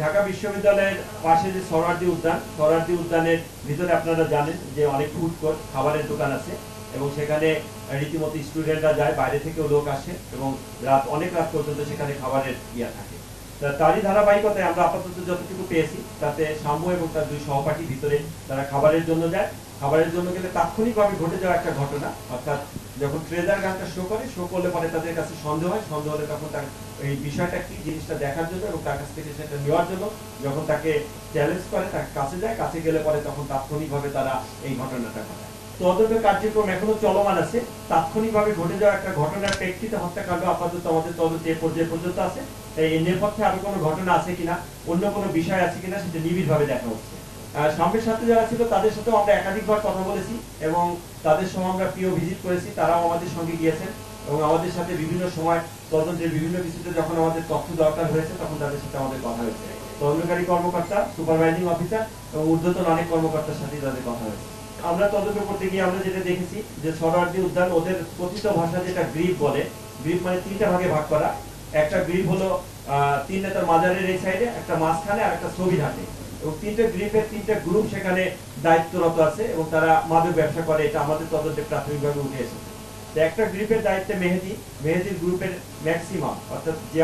ঢাকা বিশ্ববিদ্যালয়ের পাশে যে সরারদি উদ্যানের ভিতরে আপনারা জানেন যে অনেক ফুড কোর্ট, খাবারের দোকান আছে এবং সেখানে রীতিমতো স্টুডেন্টরা যায়, বাইরে থেকেও লোক আসে এবং অনেক রাত পর্যন্ত সেখানে খাবারের ইয়া থাকে। তারই ধারাবাহিকতায় আমরা আপাতত যতটুকু পেয়েছি তাতে শাম্ভু এবং তার দুই সহপাঠী ভিতরে তারা খাবারের জন্য যায়। খাবারের জন্য গেলে তাৎক্ষণিকভাবে ঘটে যাওয়া একটা ঘটনা, অর্থাৎ যখন ট্রেজার গানটা শো করলে পরে তাদের কাছে সন্দেহ হলে তখন তার এই বিষয়টা কি জিনিসটা দেখার জন্য এবং তার কাছ থেকে সেটা নেওয়ার জন্য যখন তাকে চ্যালেঞ্জ করে, তার কাছে যায়, কাছে গেলে পরে তখন তাৎক্ষণিকভাবে তারা এই ঘটনাটা ঘটায়। তদন্ত কার্যক্রম এখনো চলমান আছে। তাৎক্ষণিকভাবে ঘটে যাওয়া একটা ঘটনার প্রেক্ষিতে হত্যাকাণ্ড আপাতত আমাদের তদন্ত এ পর্যায়ে পর্যন্ত আছে। এই নেপথ্যে আরো কোনো ঘটনা আছে কিনা, অন্য কোনো বিষয় আছে কিনা সেটা নিবিড়ভাবে দেখা হচ্ছে। সামনের সাথে যারা ছিল তাদের সাথেও আমরা একাধিকবার কথা বলেছি এবং তাদের সঙ্গে আমরা প্রিয় ভিজিট করেছি, তারাও আমাদের সঙ্গে গিয়েছেন এবং আমাদের সাথে বিভিন্ন সময় তদন্তের বিভিন্ন কিছুতে যখন আমাদের তথ্য দরকার হয়েছে তখন তাদের সাথে আমাদের কথা হয়েছে। তদন্তকারী কর্মকর্তা, সুপারভাইজিং অফিসার এবং ঊর্ধ্বতন অনেক কর্মকর্তার সাথে তাদের কথা হয়েছে। আমরা তদন্ত করতে গিয়ে আমরা যেটা দেখেছি যে সরারদি উদ্যান ওদের কথিত ভাষা যেটা গ্রিপ বলে, গ্রিপ মানে তিনটা ভাগে ভাগ করা। একটা গ্রিপ হলো তিন নেতার মাজারের এই সাইডে, একটা মাঝখানে আর একটা ছবির হাতে, এবং তিনটা গ্রিপের তিনটা গ্রুপ সেখানে দায়িত্বরত আছে এবং তারা মাদক ব্যবসা করে। এটা আমাদের তদন্তে প্রাথমিকভাবে উঠে এসেছে। একটা গ্রুপের দায়িত্বে মেহেদির গ্রুপের ম্যাক্সিমাম অর্থাৎ যে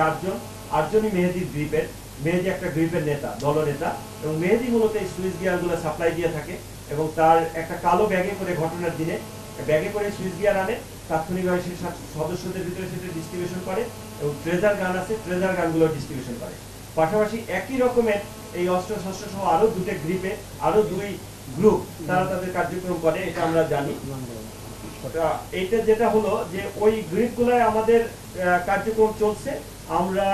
আটজনই মেহেদির গ্রুপের, মেহেদি একটা গ্রুপের নেতা, দলনেতা, এবং মেহেদি মূলত এই সুইচ গিয়ার গুলো সাপ্লাই দিয়ে থাকে এবং তার একটা কালো ব্যাগে করে ঘটনার দিনে ব্যাগে করে সুইচ গিয়ার আনে, তাৎক্ষণিকভাবে সেই সদস্যদের ভিতরে সেটা ডিস্ট্রিবিউশন করে এবং ট্রেজার গান আছে, ট্রেজার গানগুলো ডিস্ট্রিবিউশন করে। পাশাপাশি একই রকমের এই অস্ত্র শস্ত্র সহ আরো দুটো গ্রুপে আরো দুই গ্রুপ তারা তাদের কার্যক্রম করে, এটা আমরা জানি। এটা যেটা হলো যে ওই গ্রুপগুলোয় আমাদের কার্যক্রম চলছে। আমরা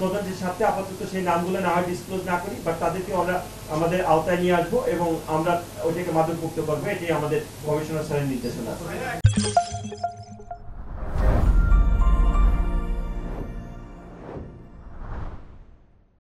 তদন্তের সাথে আপাতত সেই নামগুলো না হয় ডিসক্লোজ না করি, বাট তাদেরকে আমরা আমাদের আওতায় নিয়ে আসবো এবং আমরা ওইটাকে মাদকমুক্ত করবো, এটাই আমাদের কমিশনার স্যারের নির্দেশনা।